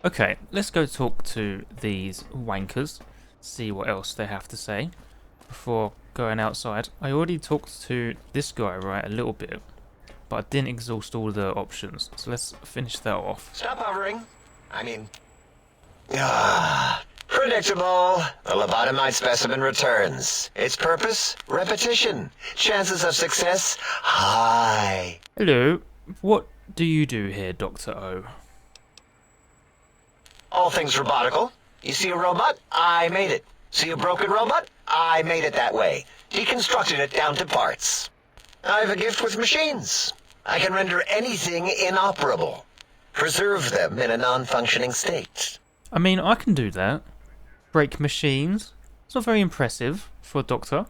Okay, let's go talk to these wankers, see what else they have to say before going outside. I already talked to this guy, right, a little bit, but I didn't exhaust all the options, so let's finish that off. Stop hovering. Predictable. The lobotomite specimen returns. Its purpose? Repetition. Chances of success? High. Hello, what do you do here, Dr. O? All things robotical. You see a robot? I made it. See a broken robot? I made it that way. Deconstructed it down to parts. I have a gift with machines. I can render anything inoperable. Preserve them in a non-functioning state. I mean, I can do that. Break machines. It's not very impressive for a doctor.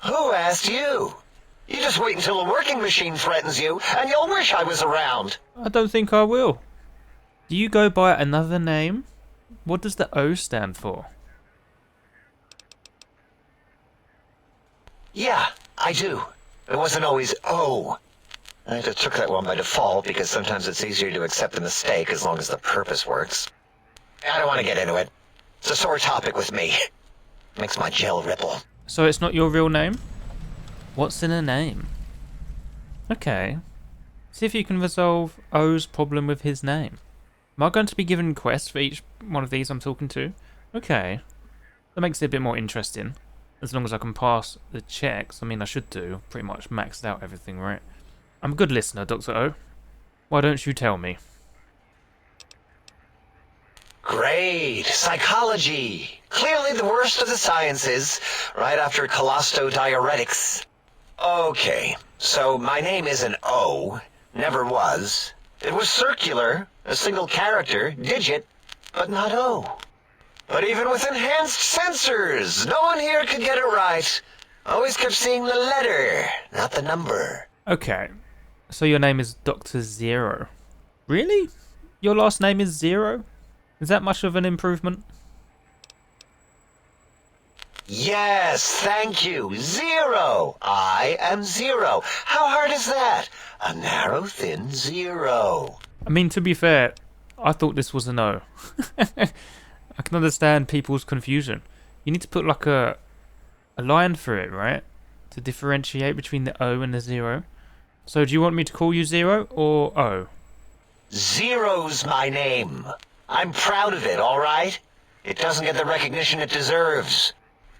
Who asked you? You just wait until a working machine threatens you, and you'll wish I was around. I don't think I will. Do you go by another name? What does the O stand for? Yeah, I do. It wasn't always O. I just took that one by default because sometimes it's easier to accept the mistake as long as the purpose works. I don't want to get into it. It's a sore topic with me. Makes my gel ripple. So it's not your real name? What's in a name? Okay. See if you can resolve O's problem with his name. Am I going to be given quests for each one of these I'm talking to? Okay. That makes it a bit more interesting. As long as I can pass the checks, I mean I should do. Pretty much maxed out everything, right? I'm a good listener, Dr. O. Why don't you tell me? Great. Psychology. Clearly the worst of the sciences, right after colostodiuretics. Okay, so my name is an O. Never was. It was circular, a single character, digit, but not O. But even with enhanced sensors, no one here could get it right. Always kept seeing the letter, not the number. Okay. So your name is Dr. Zero. Really? Your last name is Zero? Is that much of an improvement? Yes, thank you. Zero. I am zero. How hard is that? A narrow, thin zero. I mean, to be fair, I thought this was a no. I can understand people's confusion. You need to put like a line for it, right? To differentiate between the O and the zero. So do you want me to call you Zero or O? Zero's my name. I'm proud of it, all right? It doesn't get the recognition it deserves.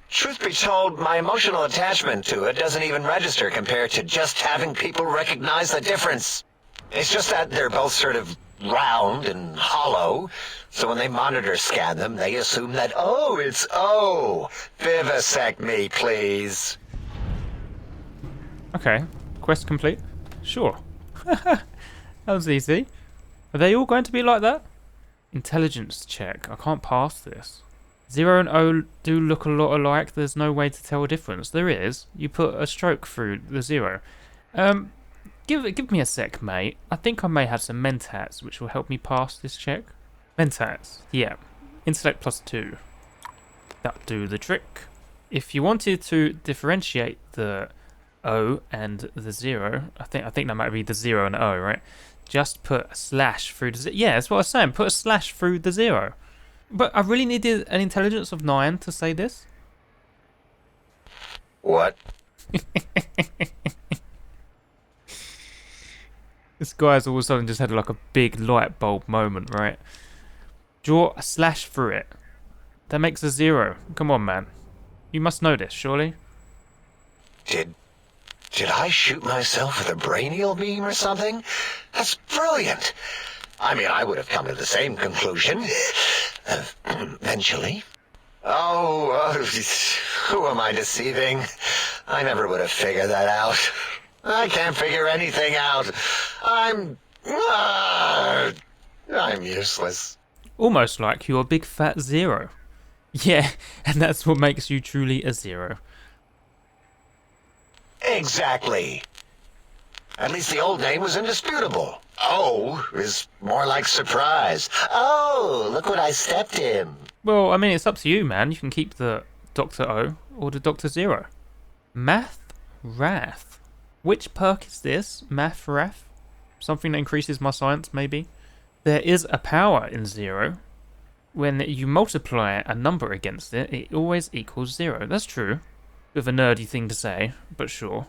Truth be told, my emotional attachment to it doesn't even register compared to just having people recognize the difference. It's just that they're both sort of round and hollow, so when they monitor scan them, they assume that, oh, it's O. Vivisect me, please. Okay, quest complete. Sure. That was easy. Are they all going to be like that? Intelligence check. I can't pass this. Zero and O do look a lot alike. There's no way to tell a difference. There is. You put a stroke through the zero. Give me a sec, mate. I think I may have some mentats which will help me pass this check. Mentats. Yeah. Intellect +2. That'll do the trick. If you wanted to differentiate the O and the zero, I think that might be the zero and O, right? Just put a slash through the zero. Yeah, that's what I was saying. Put a slash through the zero. But I really needed an intelligence of 9 to say this. What? This guy's all of a sudden just had like a big light bulb moment, right? Draw a slash through it. That makes a 0. Come on, man. You must know this, surely? Did I shoot myself with a brainial beam or something? That's brilliant. I mean, I would have come to the same conclusion. Eventually. Who am I deceiving? I never would have figured that out. I can't figure anything out. I'm useless. Almost like you're a big fat 0. Yeah, and that's what makes you truly a 0. Exactly. At least the old name was indisputable. O is more like surprise. Oh, look what I stepped in. Well, I mean, it's up to you, man. You can keep the Dr. O or the Dr. Zero. Math Wrath. Which perk is this? Math Wrath? Something that increases my science, maybe? There is a power in 0. When you multiply a number against it, it always equals 0. That's true. Bit of a nerdy thing to say, but sure.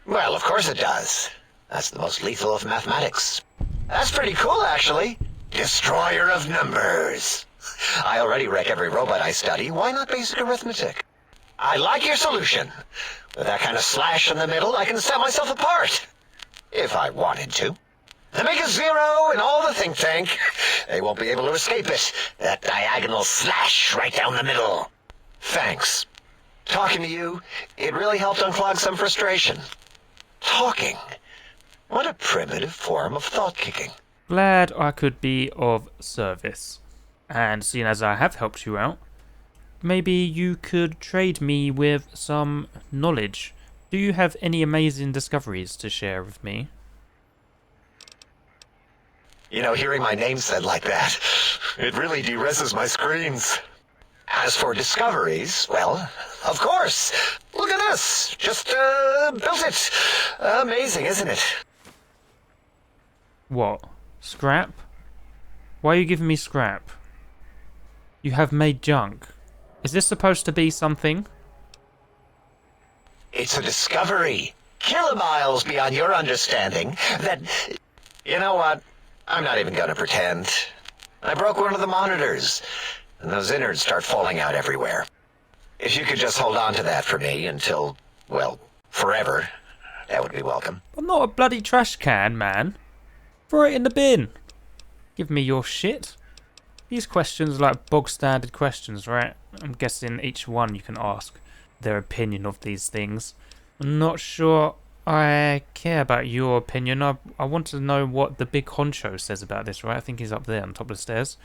Well, of course it does. That's the most lethal of mathematics. That's pretty cool, actually. Destroyer of numbers. I already wreck every robot I study. Why not basic arithmetic? I like your solution. With that kind of slash in the middle, I can set myself apart. If I wanted to. The make a 0 in all the think tank. They won't be able to escape it. That diagonal slash right down the middle. Thanks. Talking to you, it really helped unclog some frustration. Talking. What a primitive form of thought kicking. Glad I could be of service. And seeing as I have helped you out, maybe you could trade me with some knowledge. Do you have any amazing discoveries to share with me? You know, hearing my name said like that, it really de-reses my screens. As for discoveries, well, of course. Look at this. Just, built it. Amazing, isn't it? What? Scrap? Why are you giving me scrap? You have made junk. Is this supposed to be something? It's a discovery. Kilomiles beyond your understanding that... You know what? I'm not even gonna pretend. I broke one of the monitors, and those innards start falling out everywhere. If you could just hold on to that for me until, well, forever, that would be welcome. I'm not a bloody trash can, man. Throw it in the bin. Give me your shit. These questions are like bog standard questions, right? I'm guessing each one you can ask their opinion of these things. I'm not sure I care about your opinion. I want to know what the big honcho says about this, right? I think he's up there on top of the stairs.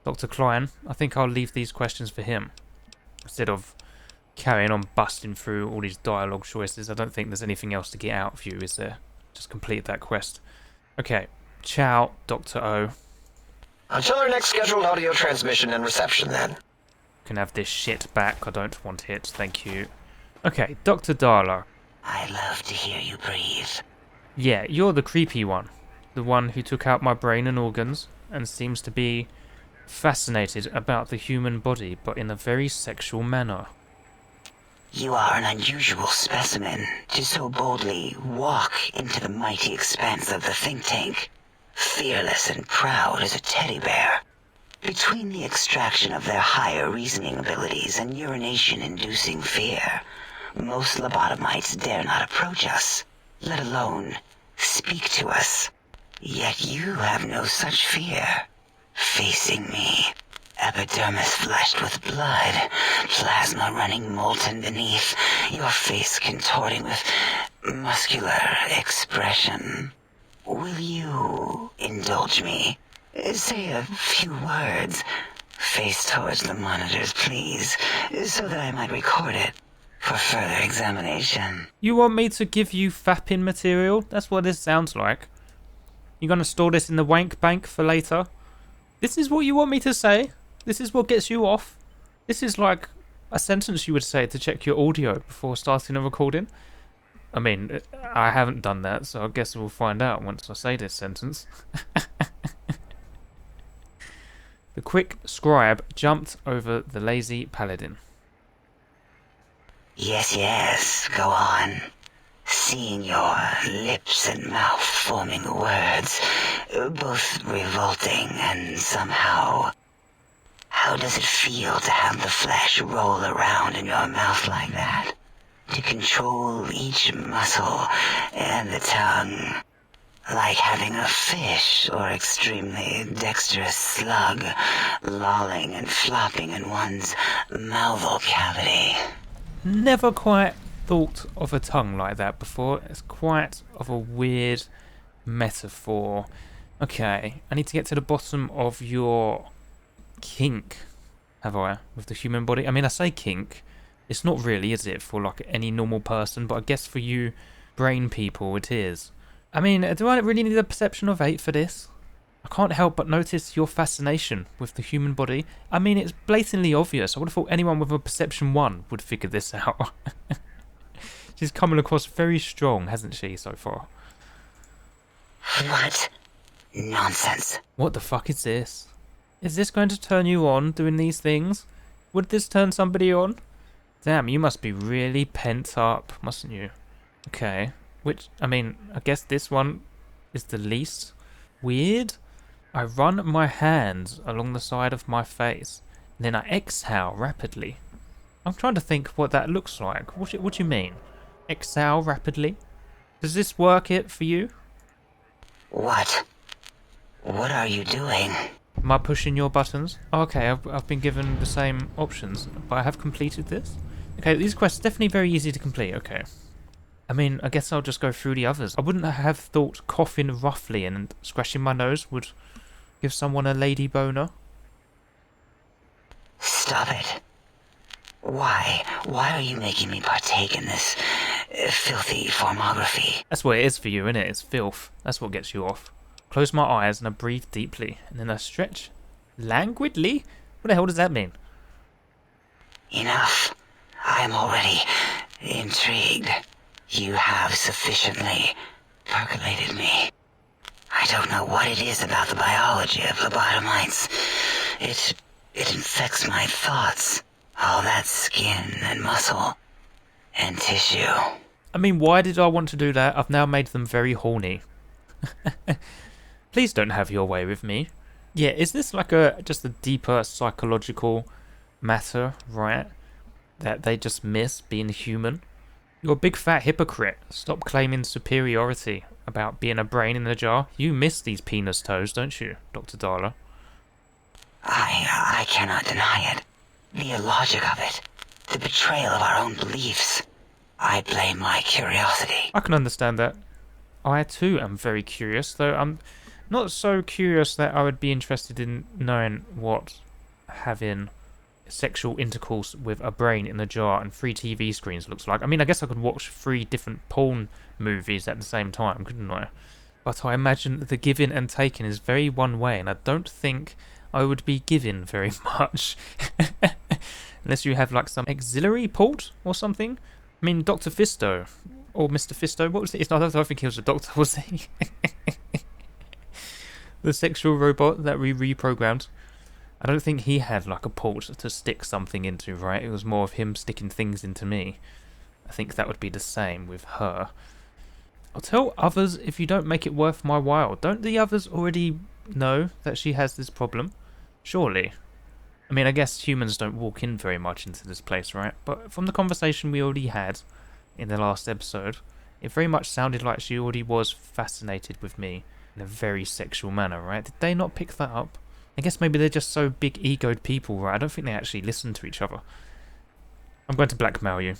Dr. Klein. I think I'll leave these questions for him. Instead of carrying on busting through all these dialogue choices, I don't think there's anything else to get out of you, is there? Just complete that quest. Okay. Ciao, Dr. O. Until our next scheduled audio transmission and reception, then. Can have this shit back. I don't want it. Thank you. Okay, Dr. Darla. I love to hear you breathe. Yeah, you're the creepy one. The one who took out my brain and organs and seems to be fascinated about the human body, but in a very sexual manner. You are an unusual specimen to so boldly walk into the mighty expanse of the think tank, fearless and proud as a teddy bear. Between the extraction of their higher reasoning abilities and urination-inducing fear, most lobotomites dare not approach us, let alone speak to us. Yet you have no such fear. Facing me, epidermis flushed with blood, plasma running molten beneath, your face contorting with muscular expression. Will you indulge me? Say a few words. Face towards the monitors, please, so that I might record it for further examination. You want me to give you fapping material? That's what this sounds like. You gonna store this in the wank bank for later? This is what you want me to say? This is what gets you off? This is like a sentence you would say to check your audio before starting a recording? I mean, I haven't done that, so I guess we'll find out once I say this sentence. The quick scribe jumped over the lazy paladin. Yes, go on. Seeing your lips and mouth forming words, both revolting and somehow... How does it feel to have the flesh roll around in your mouth like that? To control each muscle and the tongue, like having a fish or extremely dexterous slug lolling and flopping in one's malval cavity. Never quite thought of a tongue like that before. It's quite of a weird metaphor. Okay, I need to get to the bottom of your kink, have I, with the human body? I mean, I say kink. It's not really, is it, for like any normal person, but I guess for you brain people it is. I mean, do I really need a perception of 8 for this? I can't help but notice your fascination with the human body. I mean, it's blatantly obvious. I would have thought anyone with a perception 1 would figure this out. She's coming across very strong, hasn't she, so far? What? Nonsense. What the fuck is this? Is this going to turn you on, doing these things? Would this turn somebody on? Damn, you must be really pent up, mustn't you? Okay. I guess this one is the least weird. I run my hands along the side of my face, and then I exhale rapidly. I'm trying to think what that looks like. What do you mean? Exhale rapidly? Does this work it for you? What? What are you doing? Am I pushing your buttons? Oh, okay, I've been given the same options, but I have completed this. Okay, these quests are definitely very easy to complete, okay. I mean, I guess I'll just go through the others. I wouldn't have thought coughing roughly and scratching my nose would give someone a lady boner. Stop it. Why? Why are you making me partake in this filthy formography? That's what it is for you, innit? It's filth. That's what gets you off. Close my eyes and I breathe deeply, and then I stretch languidly? What the hell does that mean? Enough. I am already intrigued. You have sufficiently percolated me. I don't know what it is about the biology of lobotomites. It infects my thoughts. All that skin and muscle and tissue. I mean, why did I want to do that? I've now made them very horny. Please don't have your way with me. Yeah, is this like just a deeper psychological matter, right? That they just miss being human? You're a big fat hypocrite. Stop claiming superiority about being a brain in a jar. You miss these penis toes, don't you, Dr. Darla? I cannot deny it. The illogic of it. The betrayal of our own beliefs. I blame my curiosity. I can understand that. I too am very curious, though I'm not so curious that I would be interested in knowing what having sexual intercourse with a brain in a jar and 3 TV screens looks like. I mean, I guess I could watch 3 different porn movies at the same time, couldn't I? But I imagine the giving and taking is very one way, and I don't think I would be giving very much. Unless you have like some auxiliary port or something. I mean, Dr. Fisto, or Mr. Fisto, what was it? I don't think he was a doctor, was he? The sexual robot that we reprogrammed. I don't think he had like a port to stick something into, right? It was more of him sticking things into me. I think that would be the same with her. I'll tell others if you don't make it worth my while. Don't the others already know that she has this problem? Surely. I mean, I guess humans don't walk in very much into this place, right? But from the conversation we already had in the last episode, it very much sounded like she already was fascinated with me in a very sexual manner, right? Did they not pick that up? I guess maybe they're just so big egoed people, right? I don't think they actually listen to each other. I'm going to blackmail you.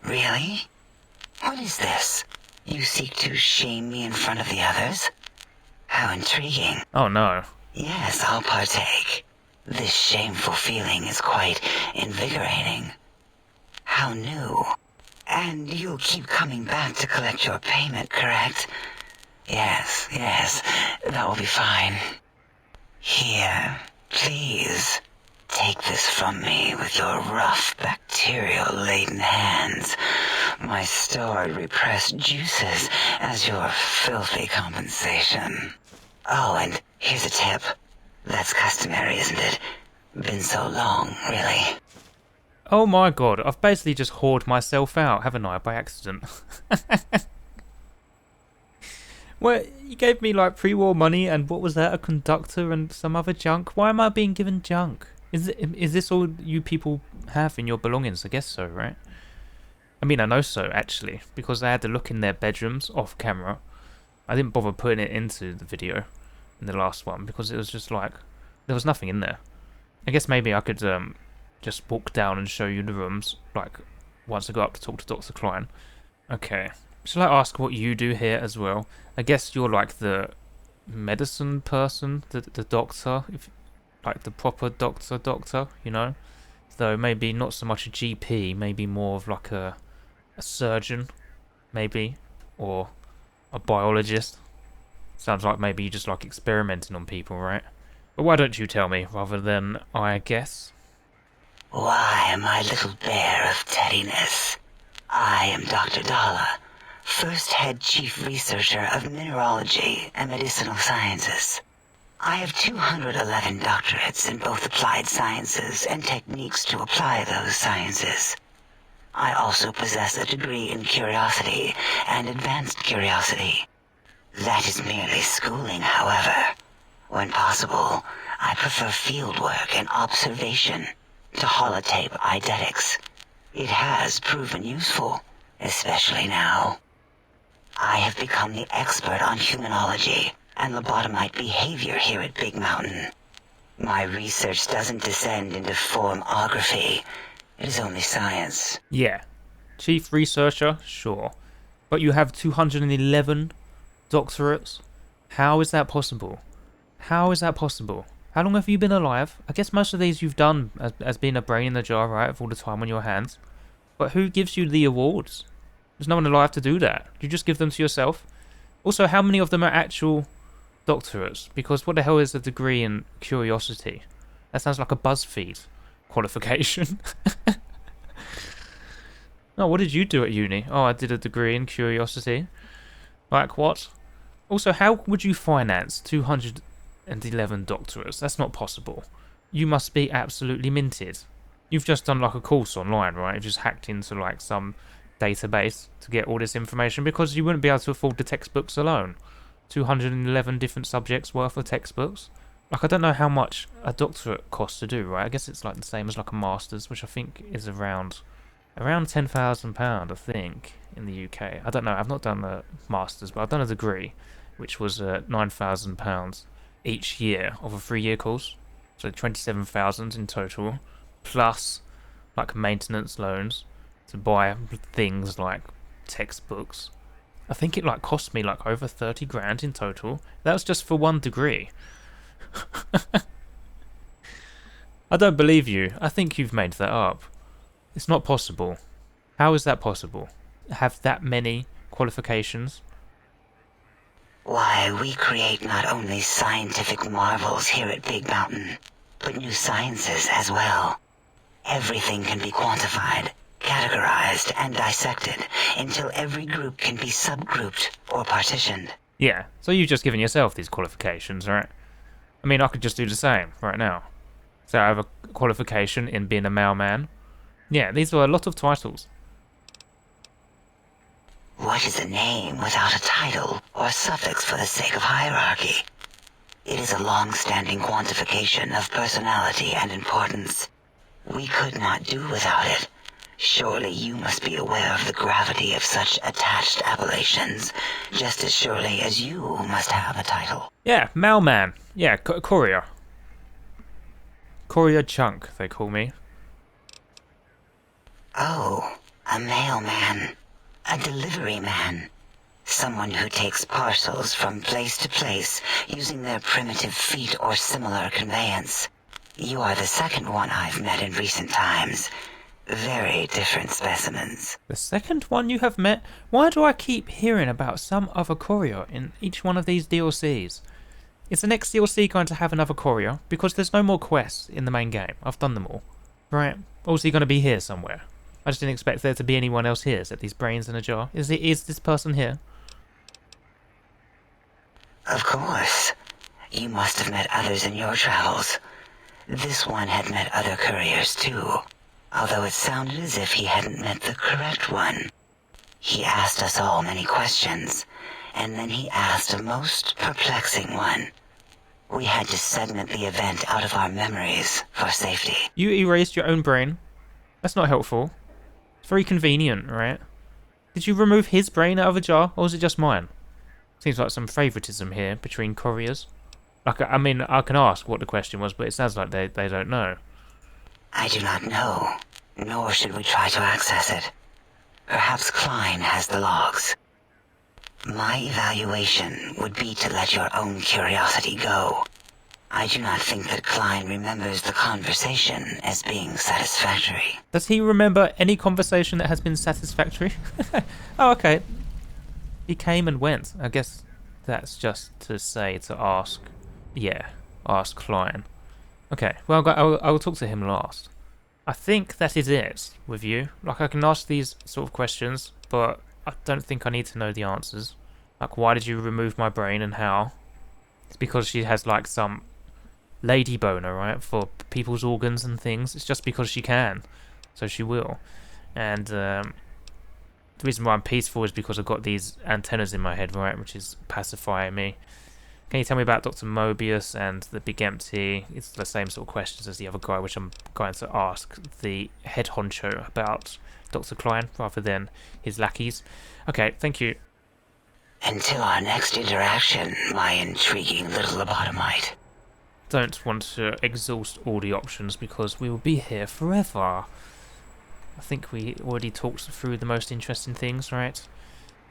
Really? What is this? You seek to shame me in front of the others? How intriguing. Oh no. Yes, I'll partake. This shameful feeling is quite invigorating. How new. And you'll keep coming back to collect your payment, correct? Yes, that will be fine. Here, please. Take this from me with your rough, bacterial-laden hands. My stored, repressed juices as your filthy compensation. Oh, and here's a tip. That's customary, isn't it? Been so long, really. Oh my god, I've basically just whored myself out, haven't I, by accident? Well, you gave me like pre-war money and what was that, a conductor and some other junk? Why am I being given junk? Is this all you people have in your belongings? I guess so, right? I mean, I know so, actually, because I had to look in their bedrooms off camera. I didn't bother putting it into the video in the last one because it was just like, there was nothing in there. I guess maybe I could just walk down and show you the rooms, like, once I go up to talk to Dr. Klein. Okay. Shall I ask what you do here as well? I guess you're like the medicine person, the doctor, if like the proper doctor, you know? Though maybe not so much a GP, maybe more of like a surgeon, maybe, or a biologist. Sounds like maybe you just like experimenting on people, right? But why don't you tell me, rather than I guess? Why, my little bear of teddiness. I am Dr. Dalla, first head chief researcher of mineralogy and medicinal sciences. I have 211 doctorates in both applied sciences and techniques to apply those sciences. I also possess a degree in curiosity and advanced curiosity. That is merely schooling, however. When possible, I prefer fieldwork and observation to holotape eidetics. It has proven useful, especially now. I have become the expert on humanology and lobotomite behavior here at Big Mountain. My research doesn't descend into formography. It is only science. Yeah. Chief researcher, sure. But you have 211 doctorates? How is that possible? How is that possible? How long have you been alive? I guess most of these you've done as being a brain in the jar, right? Of all the time on your hands. But who gives you the awards? There's no one alive to do that. You just give them to yourself. Also, how many of them are actual doctorates? Because what the hell is a degree in curiosity? That sounds like a BuzzFeed qualification. Oh, what did you do at uni? Oh, I did a degree in curiosity. Like what? Also, how would you finance 211 doctorates? That's not possible. You must be absolutely minted. You've just done like a course online, right? You've just hacked into like some database to get all this information because you wouldn't be able to afford the textbooks alone. 211 different subjects worth of textbooks. Like, I don't know how much a doctorate costs to do, right? I guess it's like the same as like a master's, which I think is around £10,000, I think, in the UK. I don't know. I've not done a master's, but I've done a degree, which was £9,000 each year of a 3-year course. So 27,000 in total, plus like maintenance loans to buy things like textbooks. I think it like cost me like over 30 grand in total. That was just for one degree. I don't believe you. I think you've made that up. It's not possible. How is that possible? Have that many qualifications? Why, we create not only scientific marvels here at Big Mountain, but new sciences as well. Everything can be quantified, categorized, and dissected until every group can be subgrouped or partitioned. Yeah, so you've just given yourself these qualifications, right? I mean, I could just do the same right now. So I have a qualification in being a mailman. Yeah, these are a lot of titles. What is a name without a title or suffix for the sake of hierarchy? It is a long-standing quantification of personality and importance. We could not do without it. Surely you must be aware of the gravity of such attached appellations, just as surely as you must have a title. Yeah, mailman. Yeah, courier. Courier Chunk, they call me. Oh, a mailman. A delivery man. Someone who takes parcels from place to place using their primitive feet or similar conveyance. You are the second one I've met in recent times. Very different specimens. The second one you have met? Why do I keep hearing about some other courier in each one of these DLCs? Is the next DLC going to have another courier? Because there's no more quests in the main game. I've done them all. Right. Or is he going to be here somewhere? I just didn't expect there to be anyone else here. Is that these brains in a jar? Is this person here? Of course. You must have met others in your travels. This one had met other couriers too, although it sounded as if he hadn't met the correct one. He asked us all many questions, and then he asked a most perplexing one. We had to segment the event out of our memories for safety. You erased your own brain? That's not helpful. It's very convenient, right? Did you remove his brain out of a jar, or was it just mine? Seems like some favoritism here between couriers. Like, I mean, I can ask what the question was, but it sounds like they don't know. I do not know, nor should we try to access it. Perhaps Klein has the logs. My evaluation would be to let your own curiosity go. I do not think that Klein remembers the conversation as being satisfactory. Does he remember any conversation that has been satisfactory? Oh, okay. He came and went. I guess that's just to say, to ask. Yeah, ask Klein. Okay, well, I will talk to him last. I think that is it with you. Like, I can ask these sort of questions, but I don't think I need to know the answers. Like, why did you remove my brain and how? It's because she has, like, some lady boner, right, for people's organs and things. It's just because she can. So she will. And the reason why I'm peaceful is because I've got these antennas in my head, right, which is pacifying me. Can you tell me about Dr. Mobius and the Big Empty? It's the same sort of questions as the other guy, which I'm going to ask the head honcho about Dr. Klein rather than his lackeys. Okay, thank you. Until our next interaction, my intriguing little lobotomite. Don't want to exhaust all the options because we will be here forever. I think we already talked through the most interesting things, right?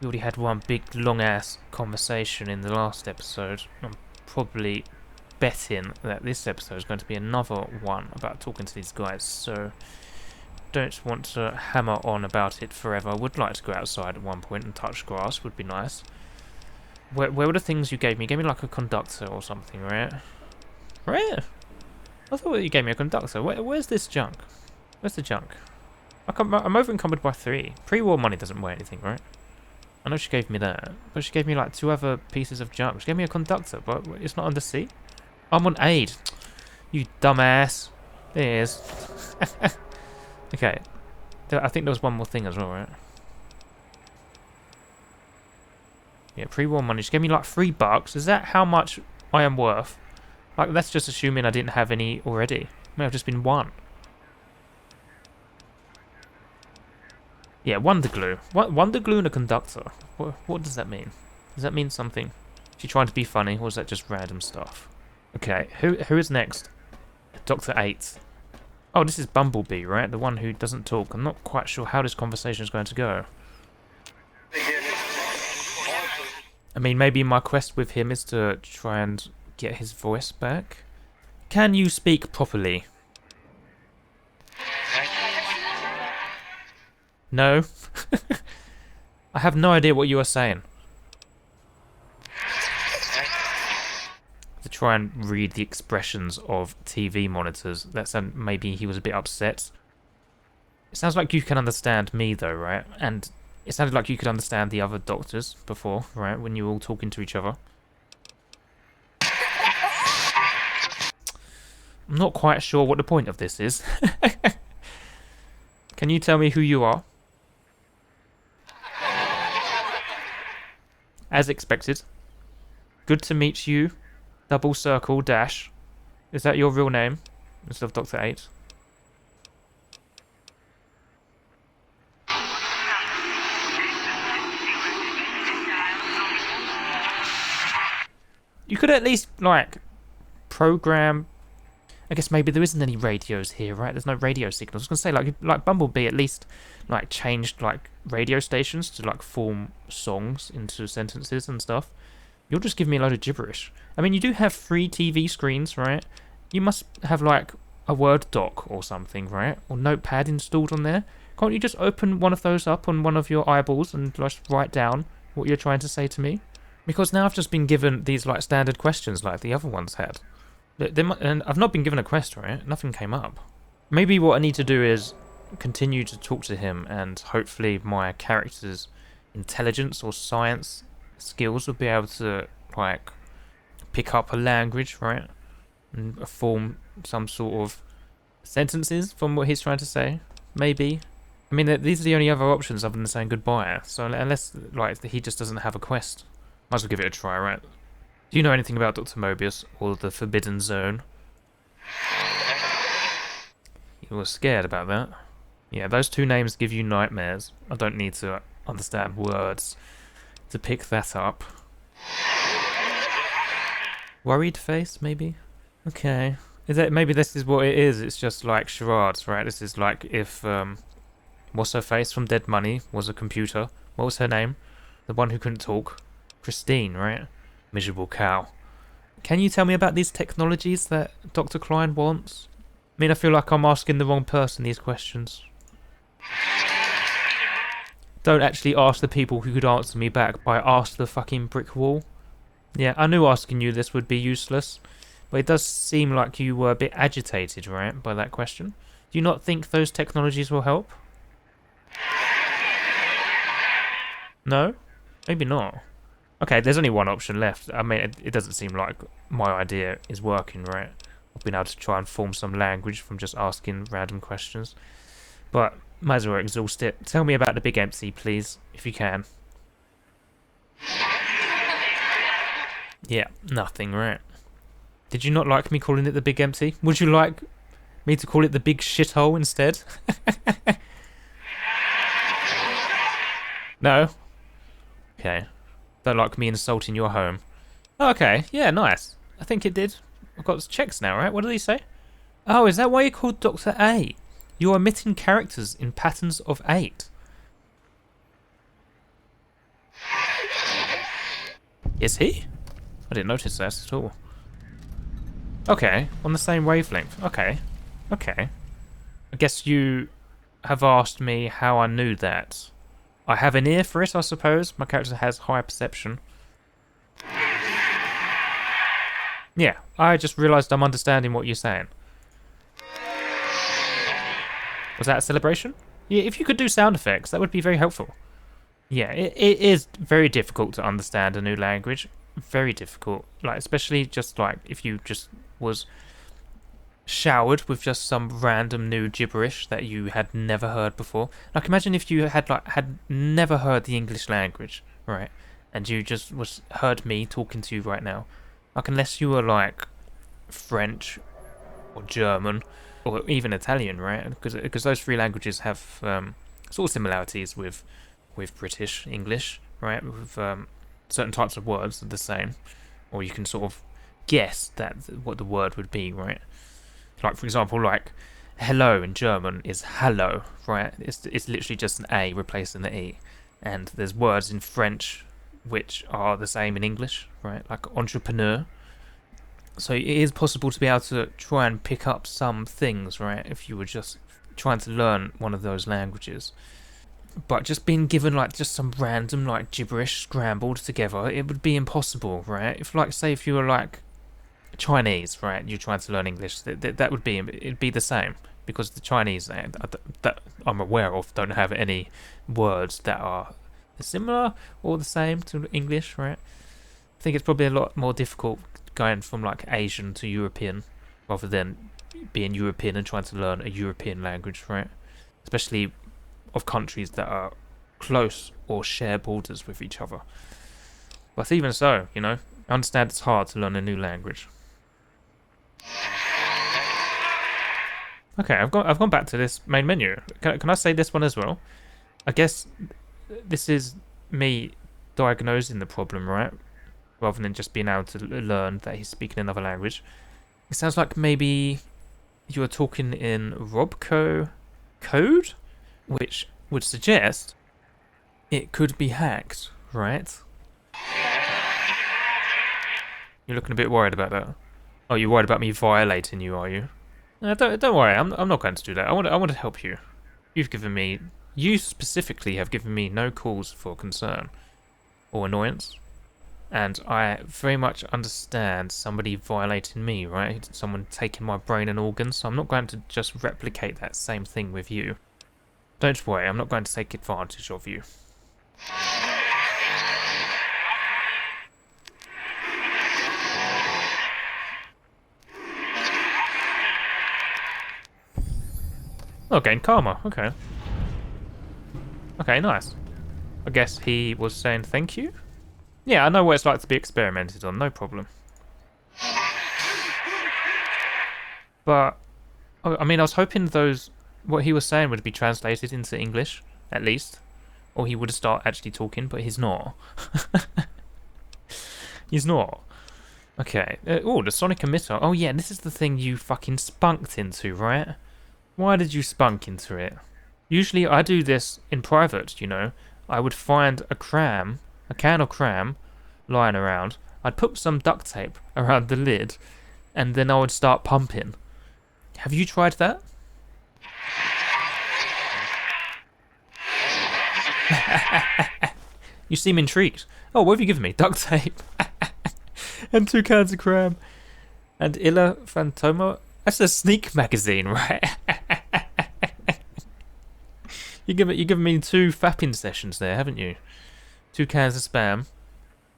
We already had one big long-ass conversation in the last episode. I'm probably betting that this episode is going to be another one about talking to these guys, so don't want to hammer on about it forever. I would like to go outside at one point and touch grass, would be nice. Where were the things you gave me? You gave me like a conductor or something, right? Right? I thought you gave me a conductor. Where's this junk? Where's the junk? I'm over encumbered by 3. Pre-war money doesn't weigh anything, right? I know she gave me that, but she gave me like 2 other pieces of junk. She gave me a conductor, but it's not under C. I'm on aid. You dumbass. There it is. Okay. I think there was one more thing as well, right? Yeah, pre-war money. She gave me like $3. Is that how much I am worth? Like, that's just assuming I didn't have any already. May have just been 1. Yeah, Wonder Glue. Wonder Glue and a conductor. What does that mean? Does that mean something? Is she trying to be funny, or is that just random stuff? Okay, who is next? Dr. 8. Oh, this is Bumblebee, right? The one who doesn't talk. I'm not quite sure how this conversation is going to go. I mean, maybe my quest with him is to try and get his voice back. Can you speak properly? No? I have no idea what you are saying. To try and read the expressions of TV monitors, that sound, maybe he was a bit upset. It sounds like you can understand me though, right? And it sounded like you could understand the other doctors before, right? When you were all talking to each other. I'm not quite sure what the point of this is. Can you tell me who you are? As expected. Good to meet you. Double circle dash. Is that your real name? Instead of Dr. 8? You could at least, like, program... I guess maybe there isn't any radios here, right? There's no radio signals. I was going to say, like Bumblebee at least, like, changed, like, radio stations to, like, form songs into sentences and stuff. You'll just give me a load of gibberish. I mean, you do have 3 TV screens, right? You must have, like, a Word doc or something, right? Or Notepad installed on there. Can't you just open one of those up on one of your eyeballs and just write down what you're trying to say to me? Because now I've just been given these, like, standard questions like the other ones had. And I've not been given a quest, right? Nothing came up. Maybe what I need to do is continue to talk to him, and hopefully my character's intelligence or science skills will be able to, like, pick up a language, right? And form some sort of sentences from what he's trying to say. Maybe. I mean, these are the only other options other than saying goodbye. So unless, like, he just doesn't have a quest, might as well give it a try, right? Do you know anything about Dr. Mobius or the Forbidden Zone? You were scared about that. Yeah, those 2 names give you nightmares. I don't need to understand words to pick that up. Worried face, maybe? Okay. Maybe this is what it is. It's just like charades, right? This is like if what's her face from Dead Money was a computer. What was her name? The one who couldn't talk. Christine, right? Miserable cow. Can you tell me about these technologies that Dr. Klein wants? I mean, I feel like I'm asking the wrong person these questions. Don't actually ask the people who could answer me back by ask the fucking brick wall. Yeah, I knew asking you this would be useless, but it does seem like you were a bit agitated, right, by that question. Do you not think those technologies will help? No? Maybe not. Okay, there's only one option left. I mean, it doesn't seem like my idea is working, right? I've been able to try and form some language from just asking random questions. But might as well exhaust it. Tell me about the big empty, please, if you can. Yeah, nothing, right? Did you not like me calling it the big empty? Would you like me to call it the big shithole instead? No? Okay. Don't like me insulting your home. Oh, okay, yeah, nice. I think it did. I've got checks now, right? What did he say? Oh, is that why you're called Dr. A? You're omitting characters in patterns of 8. Is he? I didn't notice that at all. Okay, on the same wavelength. Okay. Okay. I guess you have asked me how I knew that. I have an ear for it, I suppose. My character has high perception. Yeah, I just realised I'm understanding what you're saying. Was that a celebration? Yeah, if you could do sound effects, that would be very helpful. Yeah, it is very difficult to understand a new language. Very difficult. Like, especially just like if you just was showered with just some random new gibberish that you had never heard before. Like, imagine if you had never heard the English language, right? And you just heard me talking to you right now. Like, unless you were like French or German or even Italian, right? Because those three languages have sort of similarities with British English, right? With certain types of words are the same, or you can sort of guess what the word would be, right? Like, for example, like hello in German is hallo, right? It's literally just an A replacing the E. And there's words in French which are the same in English, right? Like entrepreneur. So it is possible to be able to try and pick up some things, right? If you were just trying to learn one of those languages. But just being given like just some random like gibberish scrambled together, it would be impossible, right? If like say if you were like Chinese, right? You're trying to learn English, that would be it'd be the same, because the Chinese that I'm aware of don't have any words that are similar or the same to English, right? I think it's probably a lot more difficult going from like Asian to European rather than being European and trying to learn a European language, right? Especially of countries that are close or share borders with each other. But even so, you know, I understand it's hard to learn a new language. Okay, I've gone back to this main menu. Can I say this one as well? I guess this is me diagnosing the problem, right? Rather than just being able to learn that he's speaking another language. It sounds like maybe you are talking in Robco code, which would suggest it could be hacked, right? You're looking a bit worried about that. Oh, you're worried about me violating you, are you? No, don't worry. I'm not going to do that. I want to help you. You specifically have given me no cause for concern or annoyance, and I very much understand somebody violating me, right? Someone taking my brain and organs. So I'm not going to just replicate that same thing with you. Don't worry. I'm not going to take advantage of you. Oh, gain karma. Okay. Okay, nice. I guess he was saying thank you? Yeah, I know what it's like to be experimented on, no problem. But, I mean, I was hoping what he was saying would be translated into English, at least. Or he would start actually talking, but he's not. He's not. Okay. Oh, the Sonic Emitter. Oh yeah, this is the thing you fucking spunked into, right? Why did you spunk into it? Usually I do this in private, you know. I would find a can of cram, lying around. I'd put some duct tape around the lid, and then I would start pumping. Have you tried that? You seem intrigued. Oh, what have you given me? Duct tape. And 2 cans of cram. And Illa Phantoma. That's a sneak magazine, right? You've given me 2 fapping sessions there, haven't you? 2 cans of Spam.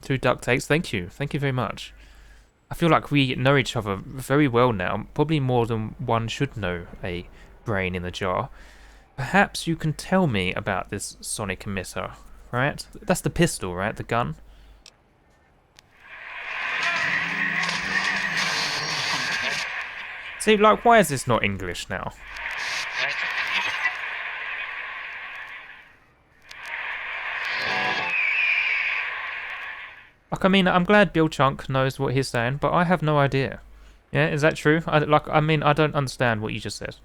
2 duct tapes. Thank you. Thank you very much. I feel like we know each other very well now. Probably more than one should know a brain in the jar. Perhaps you can tell me about this Sonic Emitter, right? That's the pistol, right? The gun? See, like, why is this not English now? Like, I mean, I'm glad Bill Chunk knows what he's saying, but I have no idea. Yeah, is that true? I don't understand what you just said.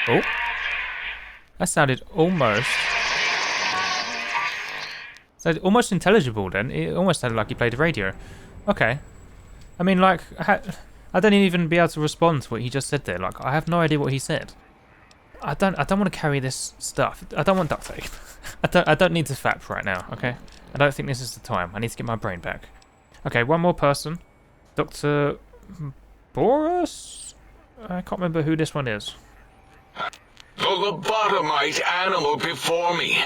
Oh, that sounded almost intelligible. Then it almost sounded like he played the radio. Okay, I mean, like, I don't even be able to respond to what he just said there. Like, I have no idea what he said. I don't want to carry this stuff. I don't want duct tape. I don't need to fap right now. Okay, I don't think this is the time. I need to get my brain back. Okay, one more person, Dr. Boris. I can't remember who this one is. The lobotomite animal before me.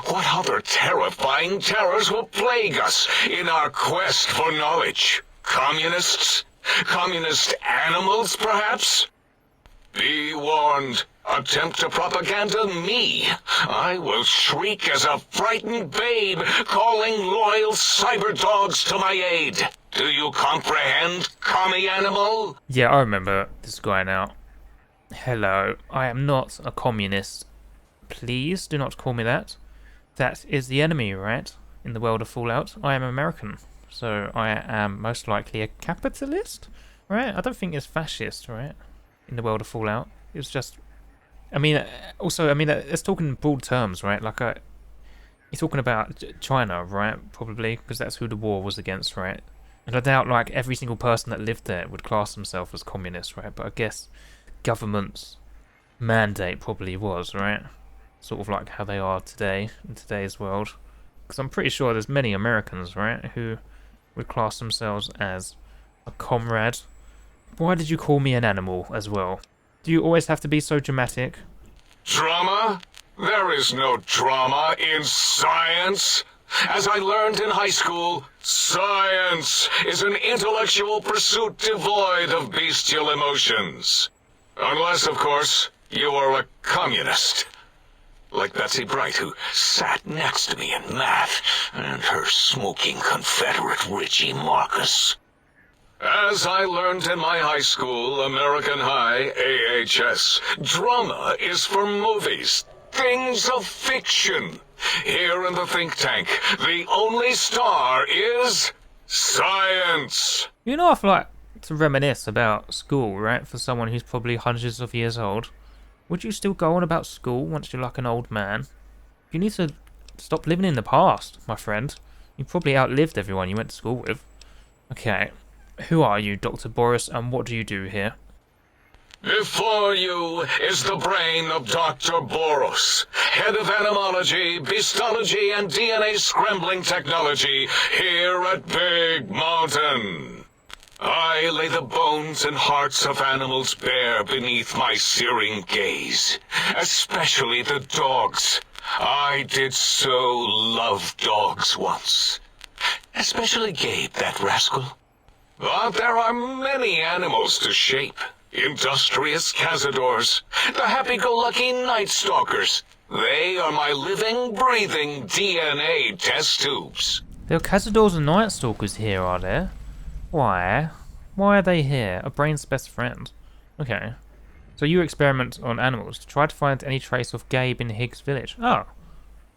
What other terrifying terrors will plague us in our quest for knowledge? Communists? Communist animals, perhaps? Be warned. Attempt to propaganda me. I will shriek as a frightened babe, calling loyal cyber dogs to my aid. Do you comprehend, commie animal? Yeah, I remember this guy now. Hello, I am not a communist. Please do not call me that. That is the enemy, right? In the world of Fallout, I am American, so I am most likely a capitalist, right? I don't think it's fascist, right? In the world of Fallout, it's just. I mean, it's talking in broad terms, right? Like, you're talking about China, right? Probably, because that's who the war was against, right? And I doubt, like, every single person that lived there would class themselves as communist, right? But I guess government's mandate probably was, right? Sort of like how they are today, in today's world. Because I'm pretty sure there's many Americans, right, who would class themselves as a comrade. Why did you call me an animal as well? Do you always have to be so dramatic? Drama? There is no drama in science. As I learned in high school, science is an intellectual pursuit devoid of bestial emotions. Unless, of course, you are a communist. Like Betsy Bright, who sat next to me in math, and her smoking Confederate Richie Marcus. As I learned in my high school, American High, AHS, drama is for movies, things of fiction. Here in the think tank, the only star is science. You know, I feel like to reminisce about school, right? For someone who's probably hundreds of years old. Would you still go on about school once you're like an old man? You need to stop living in the past, my friend. You probably outlived everyone you went to school with. Okay, who are you, Dr. Boris, and what do you do here? Before you is the brain of Dr. Boros, head of animology, beastology, and DNA scrambling technology here at Big Mountain. I lay the bones and hearts of animals bare beneath my searing gaze, especially the dogs. I did so love dogs once. Especially Gabe, that rascal. But there are many animals to shape. Industrious cazadors, the happy-go-lucky night stalkers. They are my living, breathing DNA test tubes. There are cazadors and night stalkers here, are there? Why? Why are they here? A brain's best friend. Okay. So you experiment on animals to try to find any trace of Gabe in Higgs village. Oh.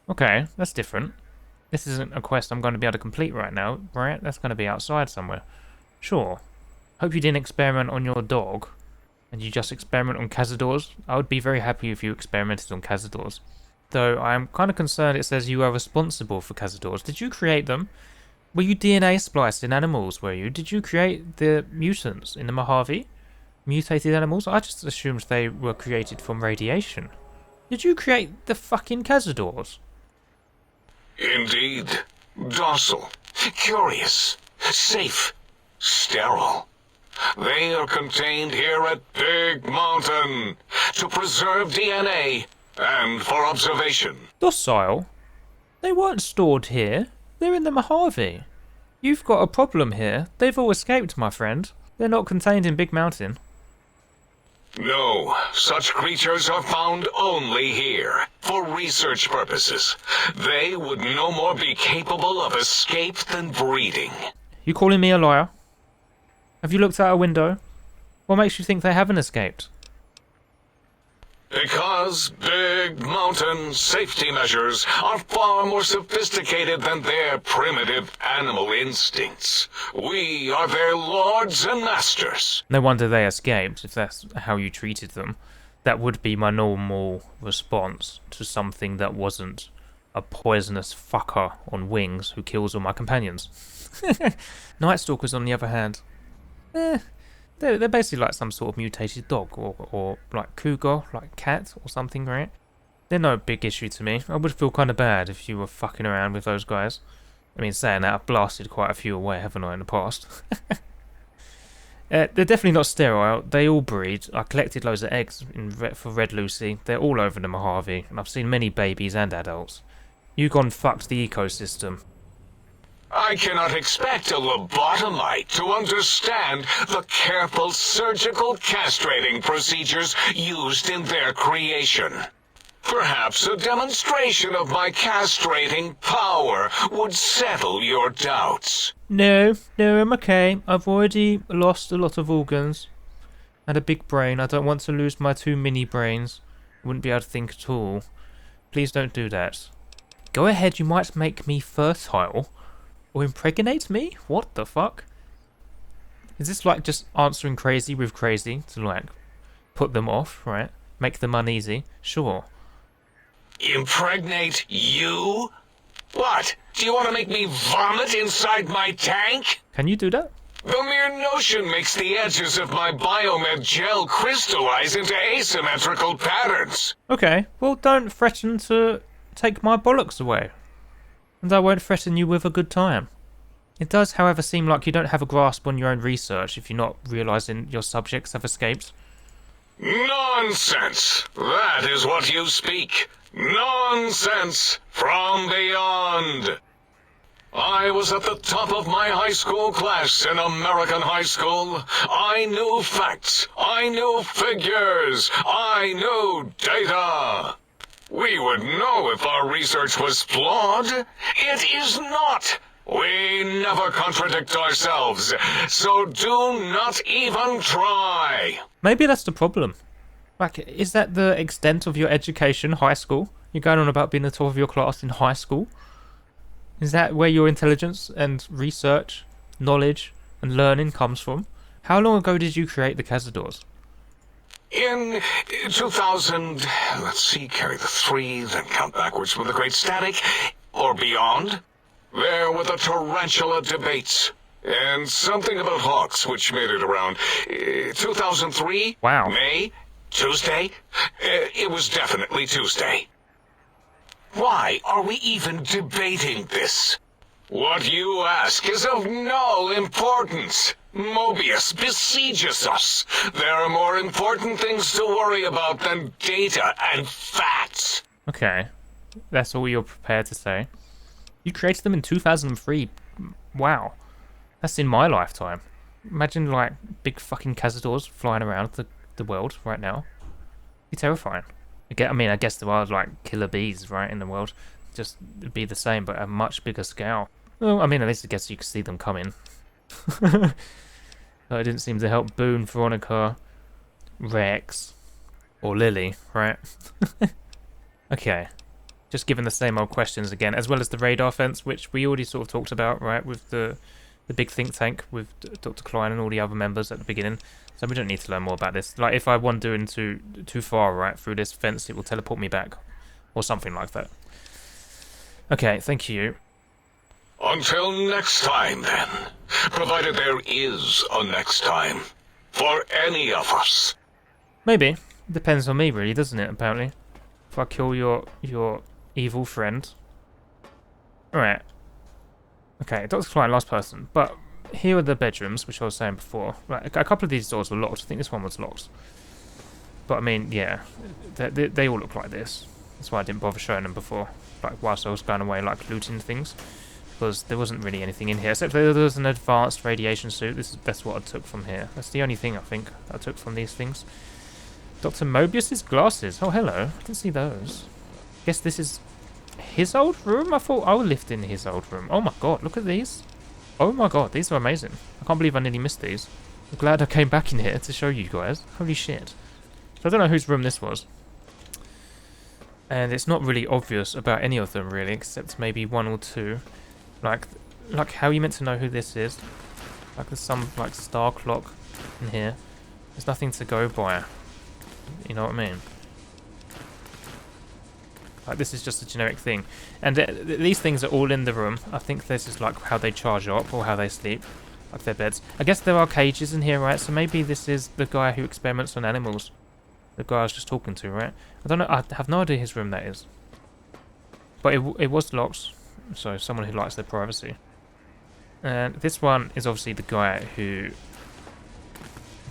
Okay, that's different. This isn't a quest I'm going to be able to complete right now, right? That's going to be outside somewhere. Sure. Hope you didn't experiment on your dog. And you just experiment on cazadors. I would be very happy if you experimented on cazadors. Though I'm kind of concerned it says you are responsible for cazadors. Did you create them? Were you DNA spliced in animals, were you? Did you create the mutants in the Mojave? Mutated animals? I just assumed they were created from radiation. Did you create the fucking cazadors? Indeed. Docile. Curious. Safe. sterile. They are contained here at Big Mountain to preserve DNA and for observation. Docile? They weren't stored here. They're in the Mojave. You've got a problem here. They've all escaped, my friend. They're not contained in Big Mountain. No, such creatures are found only here, for research purposes. They would no more be capable of escape than breeding. You calling me a liar? Have you looked out a window? What makes you think they haven't escaped? Because Big Mountain safety measures are far more sophisticated than their primitive animal instincts. We are their lords and masters. No wonder they escaped, if that's how you treated them. That would be my normal response to something that wasn't a poisonous fucker on wings who kills all my companions. Night Stalkers, on the other hand, they're basically like some sort of mutated dog, or like cougar, like cat or something, right? They're no big issue to me. I would feel kind of bad if you were fucking around with those guys. I mean, saying that, I've blasted quite a few away, haven't I, in the past? They're definitely not sterile. They all breed. I collected loads of eggs for Red Lucy. They're all over the Mojave, and I've seen many babies and adults. You gone fucked the ecosystem. I cannot expect a lobotomite to understand the careful surgical castrating procedures used in their creation. Perhaps a demonstration of my castrating power would settle your doubts. No, I'm okay. I've already lost a lot of organs. And a big brain. I don't want to lose my 2 mini brains. I wouldn't be able to think at all. Please don't do that. Go ahead, you might make me fertile. Or impregnate me? What the fuck? Is this like just answering crazy with crazy to like put them off, right? Make them uneasy? Sure. Impregnate you? What? Do you want to make me vomit inside my tank? Can you do that? The mere notion makes the edges of my biomed gel crystallize into asymmetrical patterns. Okay, well don't threaten to take my bollocks away. And I won't threaten you with a good time. It does, however, seem like you don't have a grasp on your own research if you're not realising your subjects have escaped. Nonsense! That is what you speak. Nonsense from beyond. I was at the top of my high school class in American high school. I knew facts. I knew figures. I knew data. We would know if our research was flawed. It is not. We never contradict ourselves, so do not even try. Maybe that's the problem. Like, is that the extent of your education, high school? You're going on about being the top of your class in high school? Is that where your intelligence and research, knowledge and learning comes from? How long ago did you create the Cazadors? In 2000, let's see, carry the 3, then count backwards from the Great Static, or beyond. There were the tarantula debates, and something about hawks, which made it around 2003. Wow. May, Tuesday. It was definitely Tuesday. Why are we even debating this? What you ask is of no importance. Mobius besieges us. There are more important things to worry about than data and facts. Okay, that's all you're prepared to say. You created them in 2003. Wow, that's in my lifetime. Imagine like big fucking Cazadors flying around the world right now. Be terrifying. I guess there are like killer bees right in the world. Just it'd be the same, but at a much bigger scale. Well, I mean, at least I guess you could see them coming. But it didn't seem to help Boone, Veronica, Rex, or Lily, right? Okay. Just given the same old questions again, as well as the radar fence, which we already sort of talked about, right, with the big think tank with Dr. Klein and all the other members at the beginning. So we don't need to learn more about this. Like, if I wander into too far, right, through this fence, it will teleport me back, or something like that. Okay, thank you. Until next time, then. Provided there is a next time. For any of us. Maybe. Depends on me, really, doesn't it, apparently? If I kill your evil friend. Alright. Okay, Dr. Klein, last person. But here are the bedrooms, which I was saying before. Right, a couple of these doors were locked. I think this one was locked. But I mean, yeah, they all look like this. That's why I didn't bother showing them before. Like whilst I was going away, like looting things, because there wasn't really anything in here except there was an advanced radiation suit. That's what I took from here. That's the only thing I think I took from these things. Dr. Mobius's glasses. Oh, hello. I didn't see those. Guess this is his old room? I thought I lived in his old room. Oh my god, look at these. Oh my god, these are amazing. I can't believe I nearly missed these. I'm glad I came back in here to show you guys. Holy shit. So I don't know whose room this was. And it's not really obvious about any of them, really, except maybe one or two. Like how are you meant to know who this is? Like there's some, like, star clock in here. There's nothing to go by. You know what I mean? Like, this is just a generic thing. And these things are all in the room. I think this is, like, how they charge up or how they sleep. Like their beds. I guess there are cages in here, right? So maybe this is the guy who experiments on animals. The guy I was just talking to, right? I don't know. I have no idea whose room that is. But it was locked. So someone who likes their privacy. And this one is obviously the guy who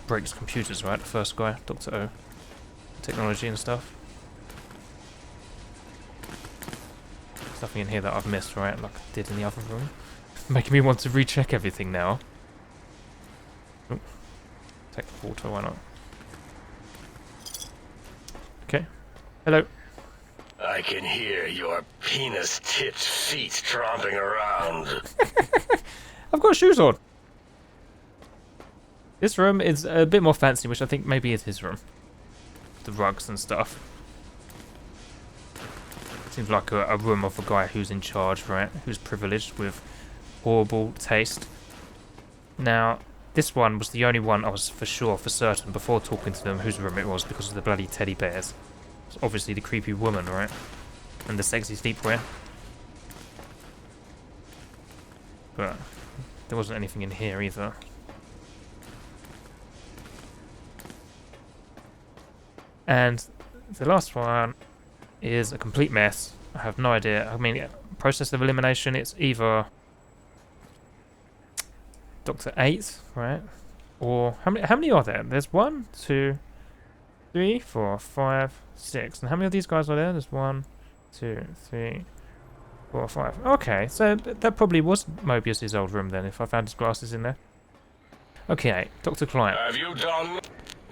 breaks computers, right? The first guy, Dr. O. Technology and stuff. There's nothing in here that I've missed, right? Like I did in the other room. Making me want to recheck everything now. Ooh. Take the water, why not? Okay. Hello. I can hear your penis-tipped feet tromping around. I've got shoes on. This room is a bit more fancy, which I think maybe is his room. The rugs and stuff. Seems like a room of a guy who's in charge, right? Who's privileged with horrible taste. Now, this one was the only one I was for certain, before talking to them, whose room it was because of the bloody teddy bears. It's obviously the creepy woman, right? And the sexy sleepwear. But there wasn't anything in here either. And the last one is a complete mess. I have no idea. I mean, process of elimination, it's either Dr. 8, right? Or how many are there? There's 1, 2, 3, 4, 5, 6. And how many of these guys are there? There's 1, 2, 3, 4, 5. Okay, so that probably was Mobius's old room then, if I found his glasses in there. Okay, Dr. Client. Have you done?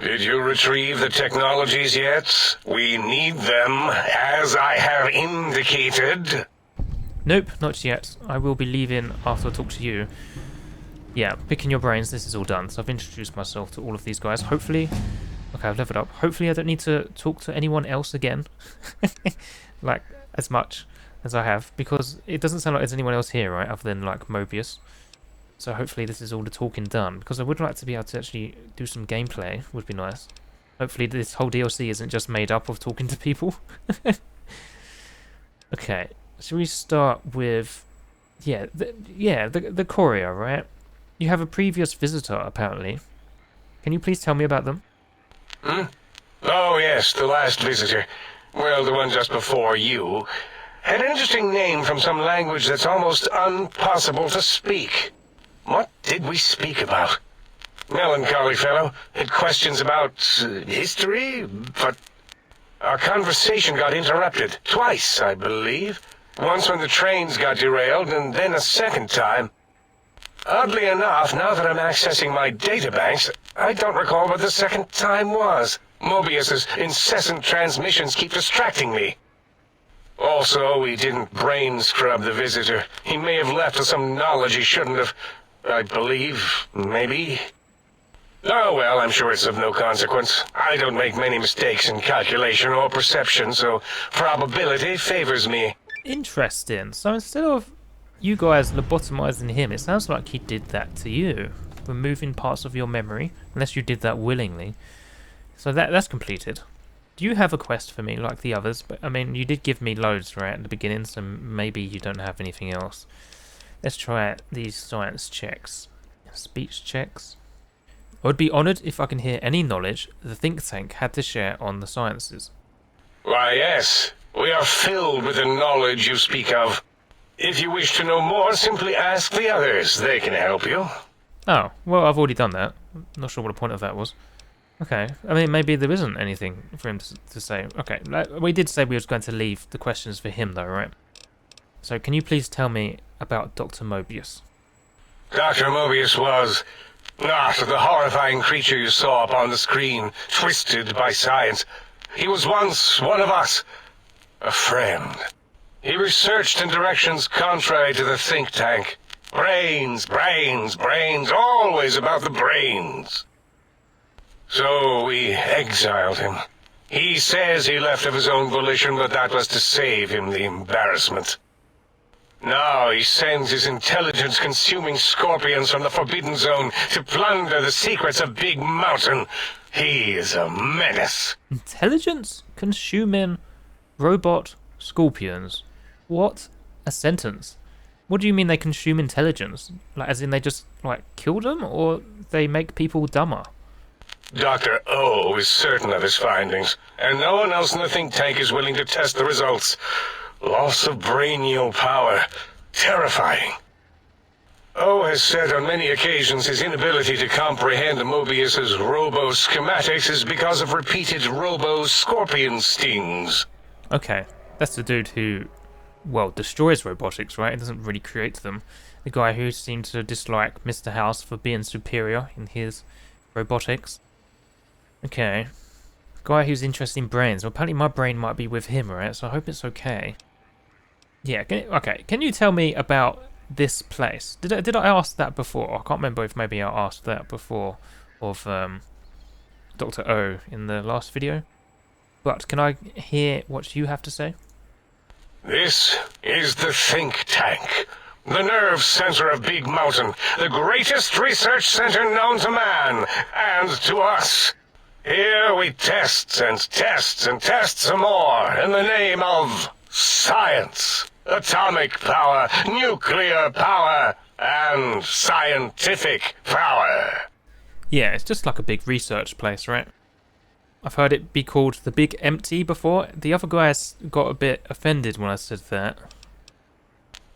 Did you retrieve the technologies yet? We need them, as I have indicated. Nope, not yet. I will be leaving after I talk to you. Yeah, picking your brains, this is all done. So I've introduced myself to all of these guys. Hopefully... Okay, I've leveled up. Hopefully I don't need to talk to anyone else again. Like, as much as I have. Because it doesn't sound like there's anyone else here, right? Other than, like, Mobius. So hopefully this is all the talking done. Because I would like to be able to actually do some gameplay. Would be nice. Hopefully this whole DLC isn't just made up of talking to people. Okay. Shall we start with... Yeah, the courier, right? You have a previous visitor, apparently. Can you please tell me about them? Hmm? Oh, yes, the last visitor. Well, the one just before you. Had an interesting name from some language that's almost impossible to speak. What did we speak about? Melancholy fellow. Had questions about history, but our conversation got interrupted. Twice, I believe. Once when the trains got derailed, and then a second time. Oddly enough, now that I'm accessing my databanks, I don't recall what the second time was. Mobius's incessant transmissions keep distracting me. Also, we didn't brain scrub the visitor. He may have left with some knowledge he shouldn't have. I believe, maybe. Oh well, I'm sure it's of no consequence. I don't make many mistakes in calculation or perception, so probability favors me. Interesting. So instead of you guys lobotomizing him, it sounds like he did that to you, removing parts of your memory, unless you did that willingly. So that's completed. Do you have a quest for me like the others? But I mean, you did give me loads right at the beginning, so maybe you don't have anything else. Let's try these science checks. Speech checks. I would be honoured if I can hear any knowledge the think tank had to share on the sciences. Why, yes. We are filled with the knowledge you speak of. If you wish to know more, simply ask the others. They can help you. Oh, well, I've already done that. Not sure what the point of that was. Okay, I mean, maybe there isn't anything for him to say. Okay, we did say we was going to leave the questions for him, though, right? So, can you please tell me about Dr. Mobius? Dr. Mobius was not the horrifying creature you saw upon the screen, twisted by science. He was once one of us, a friend. He researched in directions contrary to the think tank. Brains, brains, brains, always about the brains. So we exiled him. He says he left of his own volition, but that was to save him the embarrassment. Now he sends his intelligence-consuming scorpions from the Forbidden Zone to plunder the secrets of Big Mountain. He is a menace. Intelligence-consuming robot scorpions? What a sentence. What do you mean they consume intelligence? Like, as in they just, like, kill them, or they make people dumber? Dr. O is certain of his findings, and no one else in the think tank is willing to test the results. Loss of brainial power. Terrifying. O has said on many occasions his inability to comprehend Mobius's robo-schematics is because of repeated robo-scorpion stings. Okay, that's the dude who, well, destroys robotics, right? It doesn't really create them. The guy who seemed to dislike Mr. House for being superior in his robotics. Okay. Guy who's interested in brains. Well, apparently my brain might be with him, right? So I hope it's okay. Yeah, okay. Can you tell me about this place? Did I ask that before? I can't remember if maybe I asked that before of Dr. O in the last video. But can I hear what you have to say? This is the think tank. The nerve center of Big Mountain. The greatest research center known to man and to us. Here we test and test and test some more in the name of science, atomic power, nuclear power, and scientific power. Yeah, it's just like a big research place, right? I've heard it be called the Big Empty before. The other guys got a bit offended when I said that.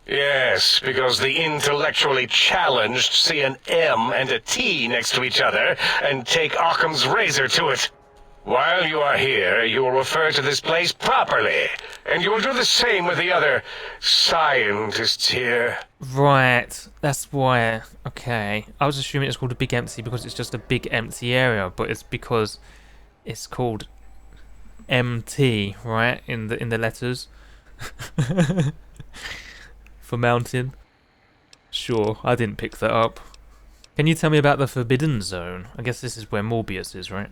Yes, because the intellectually challenged see an M and a T next to each other and take Occam's razor to it. While you are here, you will refer to this place properly, and you will do the same with the other scientists here. Right, that's why. Okay, I was assuming it's called a Big Empty because it's just a big empty area, but it's because it's called MT, right? In the letters. For mountain. Sure, I didn't pick that up. Can you tell me about the Forbidden Zone? I guess this is where Morbius is, right?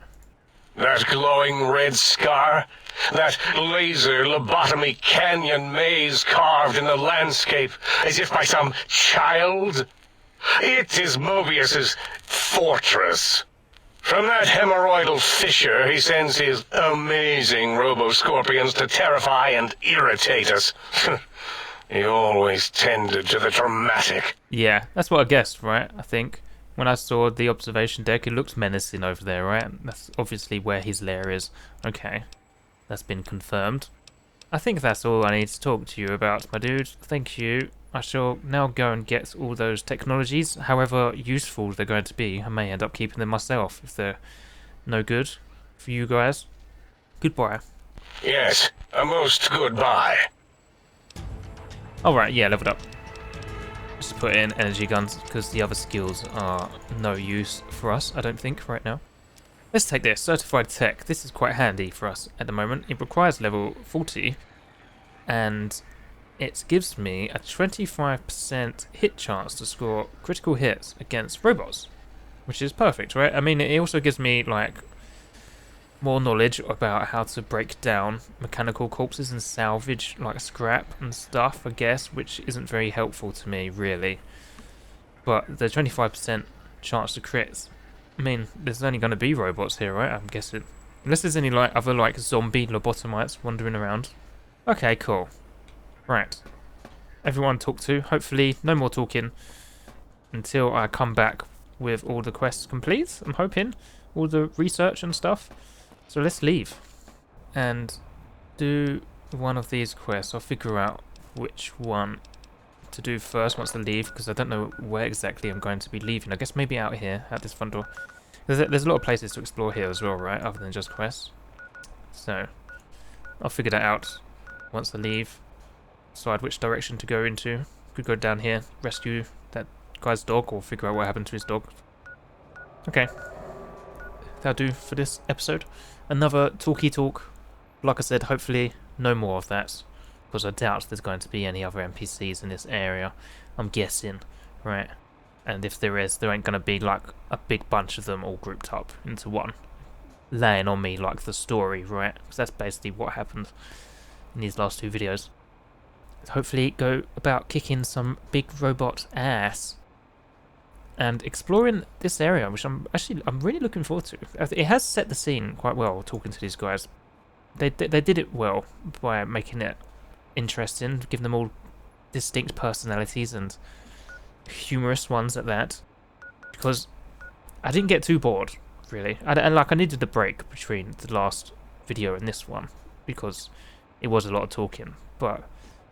That glowing red scar? That laser lobotomy canyon maze carved in the landscape as if by some child? It is Mobius's fortress. From that hemorrhoidal fissure, he sends his amazing robo-scorpions to terrify and irritate us. He always tended to the dramatic. Yeah, that's what I guessed, right? I think. When I saw the observation deck, it looked menacing over there, right? That's obviously where his lair is. Okay. That's been confirmed. I think that's all I need to talk to you about, my dude. Thank you. I shall now go and get all those technologies, however useful they're going to be. I may end up keeping them myself if they're no good for you guys. Goodbye. Yes, a most goodbye. Alright, yeah, leveled up. Just put in energy guns, because the other skills are no use for us, I don't think, right now. Let's take this, Certified Tech. This is quite handy for us at the moment. It requires level 40, and it gives me a 25% hit chance to score critical hits against robots, which is perfect, right? I mean, it also gives me, like, more knowledge about how to break down mechanical corpses and salvage like scrap and stuff, I guess, which isn't very helpful to me really. But the 25% chance to crits, I mean, there's only going to be robots here, right? I'm guessing, unless there's any like other like zombie lobotomites wandering around. Okay, cool. Right, everyone talk to. Hopefully no more talking until I come back with all the quests complete. I'm hoping all the research and stuff. So let's leave and do one of these quests. I'll figure out which one to do first once I leave, because I don't know where exactly I'm going to be leaving. I guess maybe out here, out this front door. There's a lot of places to explore here as well, right, other than just quests. So, I'll figure that out once I leave. Decide which direction to go into. Could go down here, rescue that guy's dog, or figure out what happened to his dog. Okay. That'll do for this episode. Another talky talk. Like I said, hopefully no more of that, because I doubt there's going to be any other NPCs in this area. I'm guessing, right? And if there is, there ain't going to be like a big bunch of them all grouped up into one, laying on me like the story, right? Because that's basically what happened in these last 2 videos. Hopefully go about kicking some big robot ass and exploring this area, which I'm really looking forward to. It has set the scene quite well, talking to these guys. They did it well by making it interesting, giving them all distinct personalities and humorous ones at that. Because I didn't get too bored, really. And like, I needed a break between the last video and this one, because it was a lot of talking. But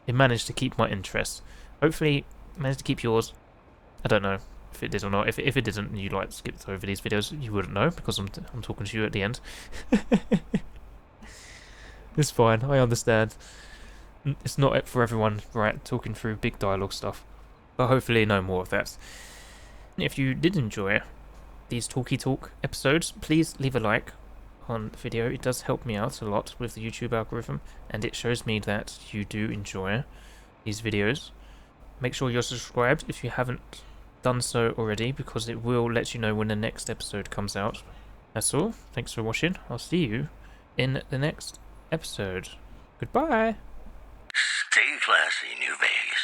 it managed to keep my interest. Hopefully, it managed to keep yours. I don't know if it did or not. If it didn't, and you like skipped over these videos, you wouldn't know, because I'm talking to you at the end. It's fine, I understand. It's not for everyone, right, talking through big dialogue stuff. But hopefully no more of that. If you did enjoy these talky talk episodes, please leave a like on the video. It does help me out a lot with the YouTube algorithm, and it shows me that you do enjoy these videos. Make sure you're subscribed if you haven't done so already, because it will let you know when the next episode comes out. That's all. Thanks for watching. I'll see you in the next episode. Goodbye. Stay classy, New Vegas.